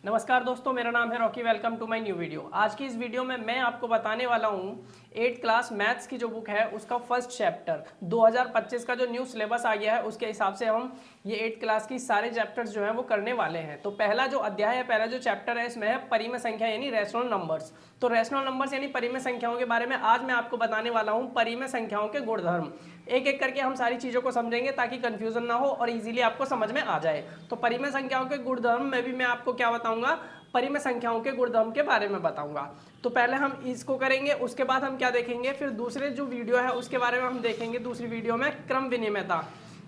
नमस्कार दोस्तों, मेरा नाम है Rocky. Welcome to my new video. आज की इस वीडियो में मैं आपको बताने वाला हूं 8th क्लास मैथ्स की जो बुक है उसका फर्स्ट चैप्टर 2025 का जो न्यू सिलेबस आ गया है उसके हिसाब से हम ये 8th क्लास की सारे चैप्टर्स जो है वो करने वाले हैं। तो पहला जो अध्याय है, पहला जो चैप्टर है इसमें है परिमेय संख्या यानी रैशनल नंबर्स। तो रैशनल नंबर्स यानी परिमेय संख्याओं के बारे में आज मैं आपको बताने वाला हूँ। परिमेय संख्याओं के गुणधर्म एक एक करके हम सारी चीज़ों को समझेंगे ताकि कंफ्यूजन ना हो और इजीली आपको समझ में आ जाए। तो परिमेय संख्याओं के गुणधर्म में भी मैं आपको क्या बताऊंगा, परिमेय संख्याओं के गुणधर्म के बारे में बताऊंगा। तो पहले हम इसको करेंगे, उसके बाद हम क्या देखेंगे, फिर दूसरे जो वीडियो है उसके बारे में हम देखेंगे दूसरी वीडियो में क्रम विनिमयता।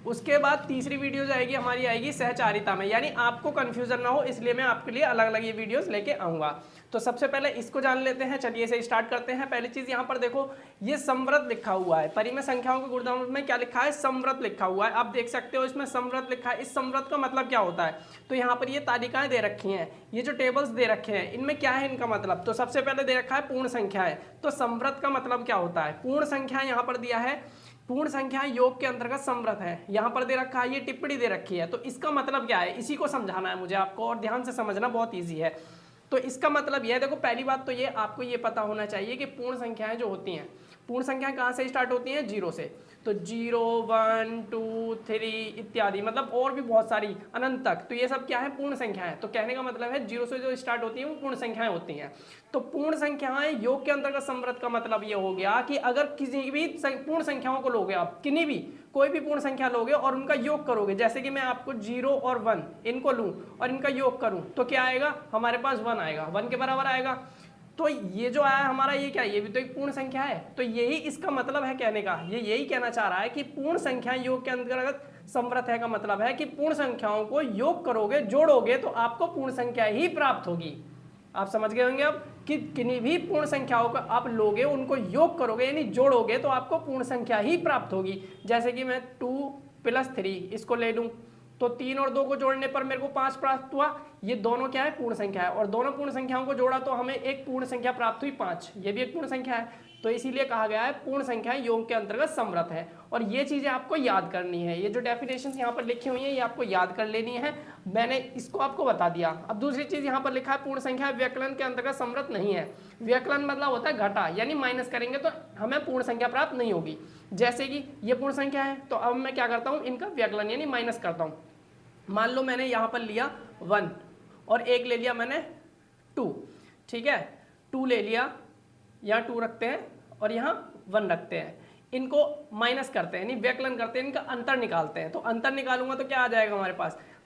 उसके बाद तीसरी वीडियो जाएगी हमारी आएगी सहचारिता में, यानी आपको कंफ्यूजन ना हो इसलिए मैं आपके लिए अलग अलग ये वीडियोस लेके आऊंगा। तो सबसे पहले इसको जान लेते हैं, चलिए इसे स्टार्ट करते हैं। पहली चीज यहाँ पर देखो, ये समवृत्त लिखा हुआ है। परिमेय संख्याओं के गुणधर्म में क्या लिखा है, समवृत्त लिखा हुआ है। आप देख सकते हो इसमें समवृत्त लिखा है। इस समवृत्त का मतलब क्या होता है, तो यहाँ पर ये तालिकाएं दे रखी हैं, ये जो टेबल्स दे रखे हैं इनमें क्या है इनका मतलब। तो सबसे पहले दे रखा है पूर्ण संख्या है। तो समवृत्त का मतलब क्या होता है, पूर्ण संख्या यहाँ पर दिया है, पूर्ण संख्या योग के अंतर्गत समवृत्त है। यहाँ पर दे रखा है, ये टिप्पणी दे रखी है। तो इसका मतलब क्या है, इसी को समझाना है मुझे आपको, और ध्यान से समझना बहुत ईजी है। तो इसका मतलब यह है, देखो पहली बात तो ये आपको ये पता होना चाहिए कि पूर्ण संख्याएं जो होती हैं, पूर्ण संख्याएं कहाँ से स्टार्ट होती हैं, 0 से। तो 0, 1, 2, 3 इत्यादि, मतलब और भी बहुत सारी अनंत तक। तो ये सब क्या है, पूर्ण संख्याएं। तो कहने का मतलब है 0 से जो स्टार्ट होती है वो पूर्ण संख्याएं होती हैं। तो पूर्ण संख्याएं योग के अंतर्गत समवृत्त का मतलब ये हो गया कि अगर किसी भी पूर्ण संख्याओं को लोगे, आप किन्हीं भी कोई भी पूर्ण संख्या लोगे और उनका योग करोगे, जैसे कि मैं आपको 0 और 1 इनको लूं और इनका योग करूं, तो क्या आएगा, हमारे पास 1 आएगा, 1 के बराबर आएगा। तो ये जो आया हमारा, ये क्या है, ये भी तो एक पूर्ण संख्या है। तो यही इसका मतलब है कहने का, ये यही कहना चाह रहा है कि पूर्ण संख्या योग के अंतर्गत समवृत्त है का मतलब है कि पूर्ण संख्याओं को योग करोगे, जोड़ोगे तो आपको पूर्ण संख्या ही प्राप्त होगी। आप समझ गए होंगे अब कि किन्हीं भी पूर्ण संख्याओं को आप लोगे, उनको योग करोगे यानी जोड़ोगे तो आपको पूर्ण संख्या ही प्राप्त होगी। जैसे कि मैं 2 + 3 इसको ले लूं, तो 3 और 2 को जोड़ने पर मेरे को 5 प्राप्त हुआ। ये दोनों क्या है, पूर्ण संख्या है, और दोनों पूर्ण संख्याओं को जोड़ा तो हमें एक पूर्ण संख्या प्राप्त हुई 5, ये भी एक पूर्ण संख्या है। तो इसीलिए कहा गया है पूर्ण संख्या योग के अंतर्गत समवृत्त है। और ये चीजें आपको याद करनी है, ये जो डेफिनेशन यहाँ पर लिखी हुई है ये आपको याद कर लेनी है। मैंने इसको आपको बता दिया। अब दूसरी चीज यहाँ पर लिखा है पूर्ण संख्या व्यकलन के अंतर्गत समवृत्त नहीं है। व्यकलन मतलब होता है घटा, यानी माइनस करेंगे तो हमें पूर्ण संख्या प्राप्त नहीं होगी। जैसे कि ये पूर्ण संख्या है, तो अब मैं क्या करता हूँ, इनका व्यकलन यानी माइनस करता हूँ। मान लो मैंने यहाँ पर लिया 1 और एक ले लिया मैंने 2, ठीक है, 2 ले लिया, यहाँ 2 रखते हैं और यहाँ 1 रखते हैं, इनको माइनस करते हैं यानी व्यकलन करते हैं, इनका अंतर निकालते हैं। तो अंतर निकालूंगा तो क्या आ जाएगा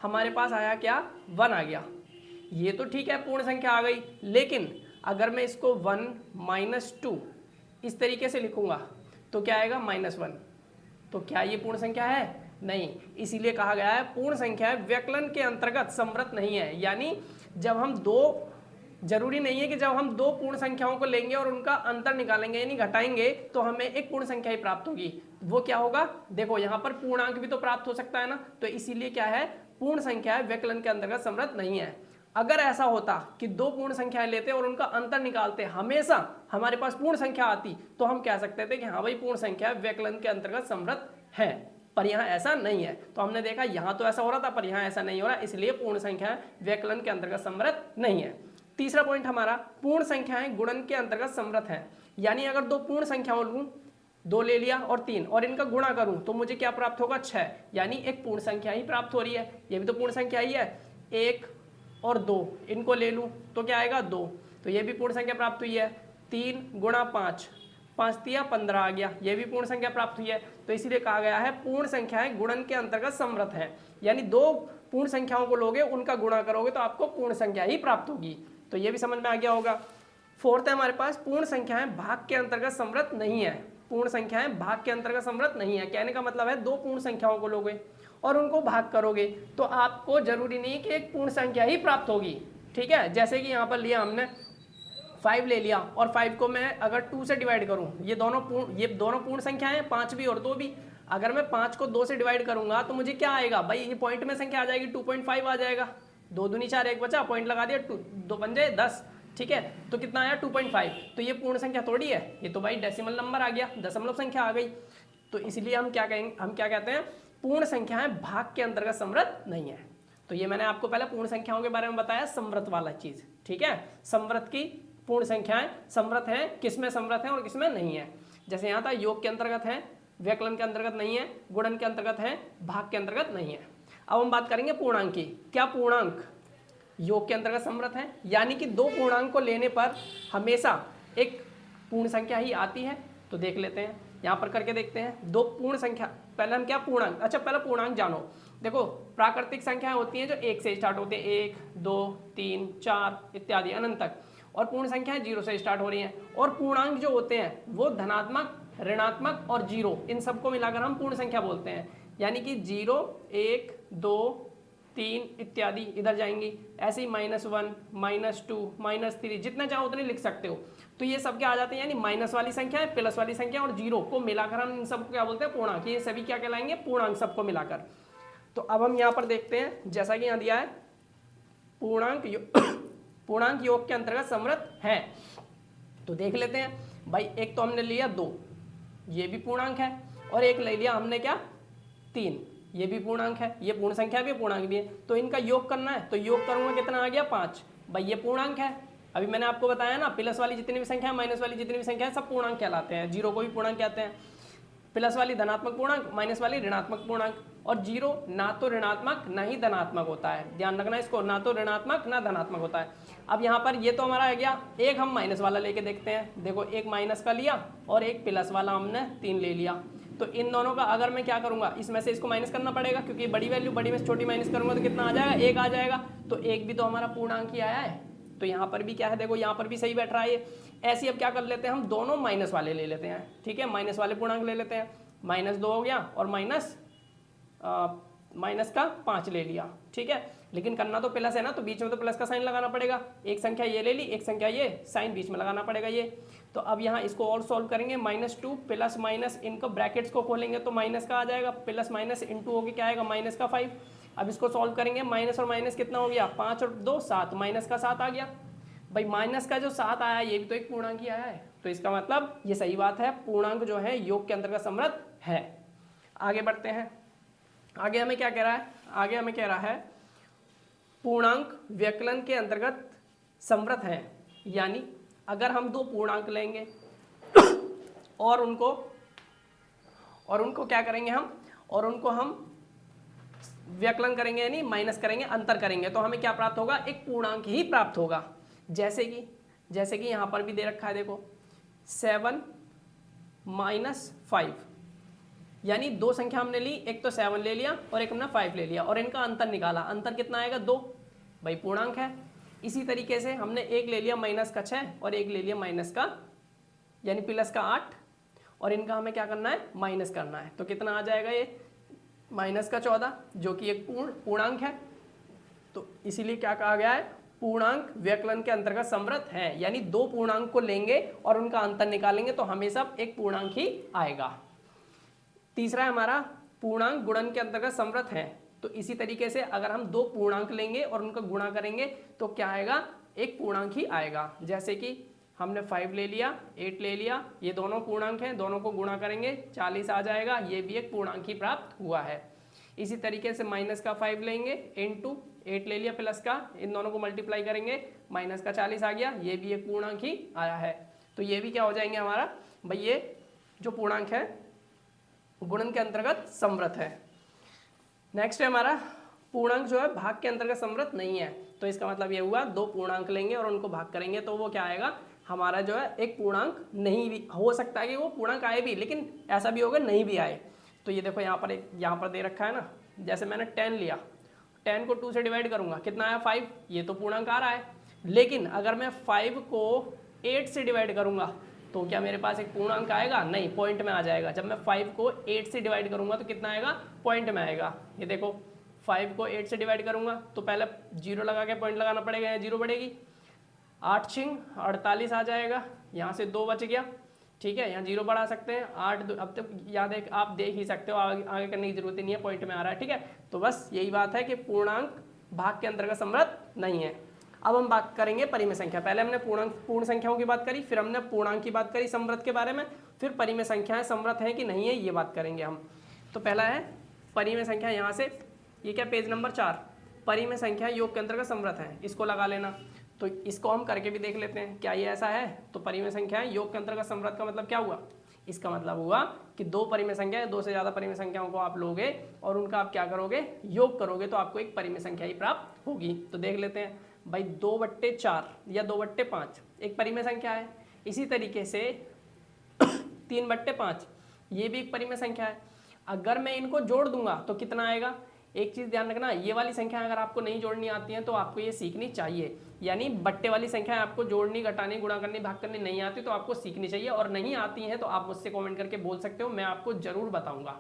हमारे पास आया क्या, 1 आ गया। ये तो ठीक है, पूर्ण संख्या आ गई। लेकिन अगर मैं इसको 1 - 2 इस तरीके से लिखूंगा तो क्या आएगा, -1। तो क्या ये पूर्ण संख्या है, नहीं। इसीलिए कहा गया है पूर्ण संख्या व्यकलन के अंतर्गत समवृत्त नहीं है। यानी जब हम दो, जरूरी नहीं है कि जब हम 2 पूर्ण संख्याओं को लेंगे और उनका अंतर निकालेंगे यानी घटाएंगे तो हमें एक पूर्ण संख्या ही प्राप्त होगी। वो क्या होगा, देखो यहाँ पर पूर्णांक भी तो प्राप्त हो सकता है ना। तो इसीलिए क्या है, पूर्ण संख्या व्यकलन के अंतर्गत समवृत्त नहीं है। अगर ऐसा होता कि 2 पूर्ण संख्याएं लेते और उनका अंतर निकालते, हमेशा हमारे पास पूर्ण संख्या आती, तो हम कह सकते थे कि हाँ भाई पूर्ण संख्या व्यकलन के अंतर्गत समवृत्त है। पर यहाँ ऐसा नहीं है। तो हमने देखा यहाँ तो ऐसा हो रहा था पर यहाँ ऐसा नहीं हो रहा, इसलिए पूर्ण संख्या व्यकलन के अंतर्गत समवृत्त नहीं है। तीसरा पॉइंट हमारा, पूर्ण संख्याएं गुणन के अंतर्गत समवृत्त है। यानी अगर 2 पूर्ण संख्याओं लूं, 2 ले लिया और 3 और इनका गुणा करूं तो मुझे क्या प्राप्त होगा, 6, यानी एक पूर्ण संख्या ही प्राप्त हो रही है। ये भी तो पूर्ण संख्या ही है। 1 और 2 इनको ले लूं तो क्या आएगा, 2, तो ये भी पूर्ण संख्या प्राप्त हुई है। 3 × 5, 5 × 3 = 15 आ गया, ये भी पूर्ण संख्या प्राप्त हुई है। तो इसीलिए कहा गया है पूर्ण संख्याएं गुणन के अंतर्गत समवृत्त है। यानी 2 पूर्ण संख्याओं को लोगे, उनका गुणा करोगे तो आपको पूर्ण संख्या ही प्राप्त होगी। तो ये भी समझ में आ गया होगा। फोर्थ है हमारे पास, पूर्ण संख्याएं भाग के अंतर्गत समवृत्त नहीं है। पूर्ण संख्याएं भाग के अंतर्गत समवृत्त नहीं है, कहने का मतलब है 2 पूर्ण संख्याओं को लोगे और उनको भाग करोगे तो आपको जरूरी नहीं कि एक पूर्ण संख्या ही प्राप्त होगी, ठीक है। जैसे कि यहाँ पर लिया हमने 5 ले लिया और 5 को मैं अगर 2 से डिवाइड करूं, ये दोनों पूर्ण संख्याएं हैं, 5 भी और 2 भी। अगर मैं 5 को 2 से डिवाइड करूंगा तो मुझे क्या आएगा भाई, ये पॉइंट में संख्या आ जाएगी, 2.5 आ जाएगा। 2 दूनी 4, 1 बचा, पॉइंट लगा दिया, 2 पंजे 10, ठीक है। तो कितना आया, 2.5। तो ये पूर्ण संख्या थोड़ी है, ये तो भाई डेसिमल नंबर आ गया, दशमलव संख्या आ गई। तो इसलिए हम क्या कहते हैं, पूर्ण संख्याएं भाग के अंतर्गत समवृत्त नहीं है। तो ये मैंने आपको पहले पूर्ण संख्याओं के बारे में बताया, समृत वाला चीज, ठीक है। समृत की पूर्ण संख्याएं समृत है, किसमें समृत है और किसमें नहीं है। जैसे यहाँ था योग के अंतर्गत है, व्यकलन के अंतर्गत नहीं है, गुणन के अंतर्गत है, भाग के अंतर्गत नहीं है। अब हम बात करेंगे पूर्णांक की। क्या पूर्णांक योग के अंतर्गत समृत है, यानी कि दो पूर्णांक को लेने पर हमेशा एक पूर्ण संख्या ही आती है। तो देख लेते हैं, यहाँ पर करके देखते हैं। दो पूर्ण संख्या, पहले हम क्या पूर्णांक, अच्छा पहले पूर्णांक जानो। देखो प्राकृतिक संख्याएं होती हैं जो 1 से स्टार्ट होते हैं, 1 2 3 4 इत्यादि अनंत तक, और पूर्ण संख्याएं 0 से स्टार्ट हो रही हैं। और पूर्णांक जो होते हैं वो धनात्मक, ऋणात्मक और 0, इन सबको मिलाकर हम पूर्ण संख्या बोलते हैं। यानी कि 0 1 2 3 इत्यादि इधर जाएंगी, ऐसे ही -1 -2 -3 जितना चाहो उतने लिख सकते हो। तो ये सब क्या आ जाते हैं, यानी माइनस वाली संख्या है, प्लस वाली संख्या और 0 को मिलाकर हम इन सबको क्या बोलते हैं, पूर्णांक। ये सभी क्या कहलाएंगे, पूर्णांक, सबको मिलाकर। तो अब हम यहाँ पर देखते हैं, जैसा कि यहाँ दिया है पूर्णांक योग के अंतर्गत समृत है। तो देख लेते हैं भाई, एक तो हमने लिया 2, ये भी पूर्णांक है, और एक ले लिया हमने क्या 3, ये भी पूर्णांक है। ये पूर्ण संख्या भी है, पूर्णांक भी है। तो इनका योग करना है, तो योग करूंगा कितना आ गया 5। भाई ये पूर्णांक है। अभी मैंने आपको बताया ना, प्लस वाली जितनी भी संख्या है, माइनस वाली जितनी भी संख्या है, सब पूर्णांक कहलाते हैं। 0 को भी पूर्णांक कहते हैं। प्लस वाली धनात्मक पूर्णांक, माइनस वाली ऋणात्मक पूर्णांक। और 0 ना तो ऋणात्मक ना ही धनात्मक होता है, ध्यान रखना इसको, ना तो ऋणात्मक ना धनात्मक होता है। अब यहाँ पर ये तो हमारा आ गया। एक हम माइनस वाला लेके देखते हैं। देखो एक माइनस का लिया और एक प्लस वाला हमने 3 ले लिया। तो इन दोनों का अगर मैं क्या करूंगा, इसमें से इसको माइनस करना पड़ेगा, क्योंकि बड़ी वैल्यू बड़ी में से छोटी माइनस करूंगा तो कितना आ जाएगा, 1 आ जाएगा। तो 1 भी तो हमारा पूर्णांक ही आया है। तो यहाँ पर भी क्या है, देखो यहाँ पर भी सही बैठ रहा है ये। ऐसे अब क्या कर लेते हैं, हम दोनों माइनस वाले ले लेते हैं, ठीक है। माइनस वाले पूर्णांक ले लेते हैं। -2 हो गया और माइनस का 5 ले लिया, ठीक है। लेकिन करना तो प्लस है ना, तो बीच में तो प्लस का साइन लगाना पड़ेगा। एक संख्या ये ले ली, एक संख्या ये, साइन बीच में लगाना पड़ेगा ये। तो अब यहाँ इसको और सॉल्व करेंगे। -2 प्लस माइनस, इनको ब्रैकेट्स को खोलेंगे तो माइनस का आ जाएगा, प्लस माइनस इंटू होकर क्या आएगा, -5। अब इसको सॉल्व करेंगे, माइनस और माइनस कितना हो गया, 5 और 2 7, माइनस का 7 आ गया। भाई माइनस का जो 7 आया ये भी तो एक पूर्णांक ही आया है। तो इसका मतलब ये सही बात है, पूर्णांक जो है योग के अंतर्गत समृत है। आगे बढ़ते हैं। आगे हमें क्या कह रहा है, आगे हमें कह रहा है पूर्णांक व्यकलन के अंतर्गत समृत है। यानी अगर हम दो पूर्णांक लेंगे और उनको क्या करेंगे हम व्यकलन करेंगे, यानी माइनस करेंगे, अंतर करेंगे, तो हमें क्या प्राप्त होगा, एक पूर्णांक ही प्राप्त होगा। जैसे कि यहाँ पर भी दे रखा है, देखो 7 - 5, यानी दो संख्या हमने ली, एक तो 7 ले लिया और एक हमने 5 ले लिया, और इनका अंतर निकाला। अंतर कितना आएगा, 2। भाई पूर्णांक है। इसी तरीके से हमने एक ले लिया -6 और एक ले लिया माइनस का, यानी प्लस का 8, और इनका हमें क्या करना है, माइनस करना है। तो कितना आ जाएगा ये, -14, जो कि एक पूर्णांक है। तो इसीलिए क्या कहा गया है, पूर्णांक व्यकलन के अंतर्गत समृत है। यानी दो पूर्णांक को लेंगे और उनका अंतर निकालेंगे तो हमेशा एक पूर्णांक ही आएगा। तीसरा है हमारा पूर्णांक गुणन के अंतर्गत समृत है। तो इसी तरीके से अगर हम दो पूर्णांक लेंगे और उनका गुणा करेंगे तो क्या आएगा, एक पूर्णांक ही आएगा। जैसे कि हमने 5 ले लिया, 8 ले लिया, ये दोनों पूर्णांक हैं, दोनों को गुणा करेंगे 40 आ जाएगा, ये भी एक पूर्णांक ही प्राप्त हुआ है। इसी तरीके से -5 लेंगे इंटू 8 ले लिया प्लस का, इन दोनों को मल्टीप्लाई करेंगे, -40 आ गया, ये भी एक पूर्णांक ही आया है। तो ये भी क्या हो जाएंगे हमारा, भाई ये जो पूर्णांक है गुणन के अंतर्गत समृत है। नेक्स्ट है हमारा पूर्णांक जो है भाग के अंतर्गत समृत नहीं है। तो इसका मतलब ये हुआ, दो पूर्णांक लेंगे और उनको भाग करेंगे तो वो क्या आएगा, हमारा जो है एक पूर्णांक नहीं भी हो सकता है कि वो पूर्णांक आए भी, लेकिन ऐसा भी होगा नहीं भी आए। तो ये देखो यहाँ पर दे रखा है ना, जैसे मैंने 10 लिया, 10 को 2 से डिवाइड करूंगा, कितना आया 5, ये तो पूर्णांक आ रहा है। लेकिन अगर मैं 5 को 8 से डिवाइड करूंगा तो क्या मेरे पास एक पूर्णांक आएगा, नहीं, पॉइंट में आ जाएगा। जब मैं 5 को 8 से डिवाइड करूंगा तो कितना आएगा, पॉइंट में आएगा। ये देखो 5 को 8 से डिवाइड करूंगा तो पहले 0 लगा के पॉइंट लगाना पड़ेगा, या 0 बढ़ेगी, 8 छिंग 48 आ जाएगा, यहाँ से 2 बच गया, ठीक है, यहाँ 0 बढ़ा सकते हैं, 8 अब तक याद है, आप देख ही सकते हो, आगे करने की जरूरत नहीं है, पॉइंट में आ रहा है, ठीक है। तो बस यही बात है कि पूर्णांक भाग के अंतर्गत समृत नहीं है। अब हम बात करेंगे परिमेय संख्या। पहले हमने पूर्ण संख्याओं की बात करी, फिर हमने पूर्णांक की बात करी समृत के बारे में, फिर परिमेय संख्याएं समृत है कि नहीं है ये बात करेंगे हम। तो पहला है परिमेय संख्या, यहाँ से ये क्या पेज नंबर 4, परिमेय संख्या योग के अंतर्गत समृद्ध है, इसको लगा लेना। तो इसको हम करके भी देख लेते हैं, क्या ये ऐसा है? तो परिमेय संख्याएं योग के अंतर्गत समृद्ध का मतलब क्या हुआ? इसका मतलब हुआ कि दो परिमेय संख्याएं, दो से ज़्यादा परिमेय संख्याओं को आप लोगे और उनका आप क्या करोगे? योग करोगे, तो आपको एक परिमेय संख्या ही प्राप्त होगी। तो देख लेते हैं भाई, 2/4 या 2/5 एक परिमेय संख्या है। इसी तरीके से 3/5 ये भी एक परिमेय संख्या है। अगर मैं इनको जोड़ दूंगा तो कितना आएगा? एक चीज़ ध्यान रखना, ये वाली संख्या अगर आपको नहीं जोड़नी आती है तो आपको ये सीखनी चाहिए। यानी बट्टे वाली संख्या आपको जोड़नी, घटानी, गुणा करनी, भाग करनी नहीं आती तो आपको सीखनी चाहिए, और नहीं आती है तो आप मुझसे कमेंट करके बोल सकते हो, मैं आपको जरूर बताऊंगा।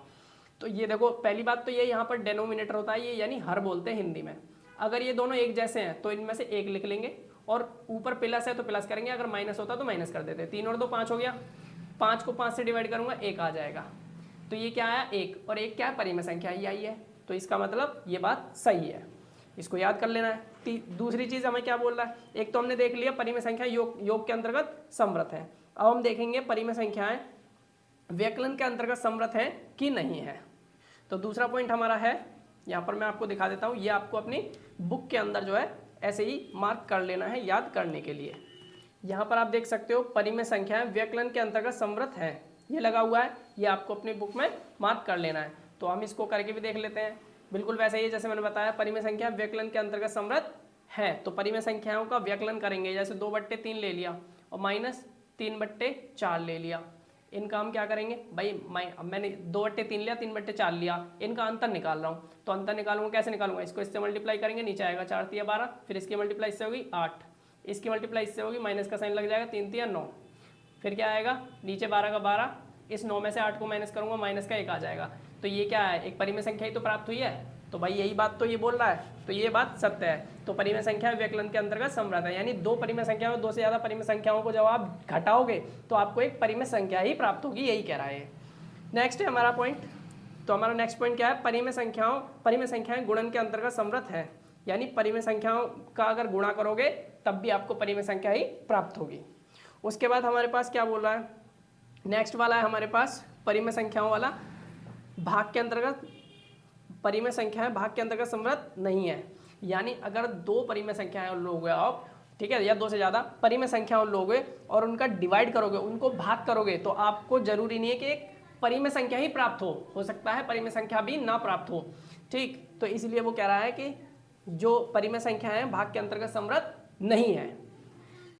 तो ये देखो, पहली बात तो ये यहाँ पर डेनोमिनेटर होता है, ये यानी हर बोलते हैं हिंदी में। अगर ये दोनों एक जैसे हैं तो इनमें से एक लिख लेंगे, और ऊपर प्लस है तो प्लस करेंगे, अगर माइनस होता तो माइनस कर देते। 3 और 2 5 हो गया, 5 को 5 से डिवाइड करूंगा 1 आ जाएगा। तो ये क्या आया? 1, और 1 क्या है? परिमेय संख्या ही आई है। तो इसका मतलब ये बात सही है, इसको याद कर लेना है। दूसरी चीज़ हमें क्या बोल रहा है? एक तो हमने देख लिया परिमेय संख्या योग के अंतर्गत समृद्ध है। अब हम देखेंगे परिमेय संख्याएं व्यकलन के अंतर्गत समृद्ध है कि नहीं है। तो दूसरा पॉइंट हमारा है, यहाँ पर मैं आपको दिखा देता हूँ, ये आपको अपनी बुक के अंदर जो है ऐसे ही मार्क कर लेना है याद करने के लिए। यहाँ पर आप देख सकते हो परिमेय संख्याएं व्यकलन के अंतर्गत समृद्ध है, ये लगा हुआ है, ये आपको अपनी बुक में मार्क कर लेना है। तो हम इसको करके भी देख लेते हैं। बिल्कुल वैसे ही जैसे मैंने बताया, परिमेय संख्या व्यकलन के अंतर्गत समृद्ध है। तो परिमेय संख्याओं का व्यकलन करेंगे, जैसे 2/3 ले लिया और माइनस 3/4 ले लिया। इनका हम क्या करेंगे भाई? मैंने 2/3 लिया, 3/4 लिया, इनका अंतर निकाल रहा हूँ। तो अंतर निकालूंगा, कैसे निकालूंगा? इसको इससे मल्टीप्लाई करेंगे, नीचे आएगा 4 तिया 12, फिर इसकी मल्टीप्लाई इससे होगी 8, इसकी मल्टीप्लाई इससे होगी, माइनस का साइन लग जाएगा, 3 तिया 9, फिर क्या आएगा? नीचे 12 का 12, इस 9 में से 8 को माइनस करूंगा, माइनस का 1 आ जाएगा। तो ये क्या है? एक परिमेय संख्या ही तो प्राप्त हुई है। तो भाई यही बात तो ये बोल रहा है, तो ये बात सत्य है। तो परिमेय संख्या व्यकलन के अंतर्गत समृद्ध है, यानी दो परिमेय संख्या में दो से ज्यादा परिमेय संख्याओं को जब आप घटाओगे तो आपको एक परिमेय संख्या ही प्राप्त होगी, यही कह रहा है। नेक्स्ट है हमारा पॉइंट। तो हमारा नेक्स्ट पॉइंट क्या है? परिमेय संख्याएं गुणन के अंतर्गत समृद्ध है, यानी परिमेय संख्याओं का अगर गुणा करोगे तब भी आपको परिमेय संख्या ही प्राप्त होगी। उसके बाद हमारे पास क्या बोल रहा है? नेक्स्ट वाला है हमारे पास परिमेय संख्याओं वाला, भाग के अंतर्गत परिमेय संख्याएं भाग के अंतर्गत समृद्ध नहीं है। यानी अगर दो परिमेय संख्याएं लोगे आप, ठीक है, या दो से ज़्यादा परिमेय संख्याओं लोगे और उनका डिवाइड करोगे, उनको भाग करोगे, तो आपको जरूरी नहीं है कि एक परिमेय संख्या ही प्राप्त हो सकता है परिमेय संख्या भी ना प्राप्त हो। ठीक, तो इसलिए वो कह रहा है कि जो परिमेय संख्या है भाग के अंतर्गत समृद्ध नहीं है।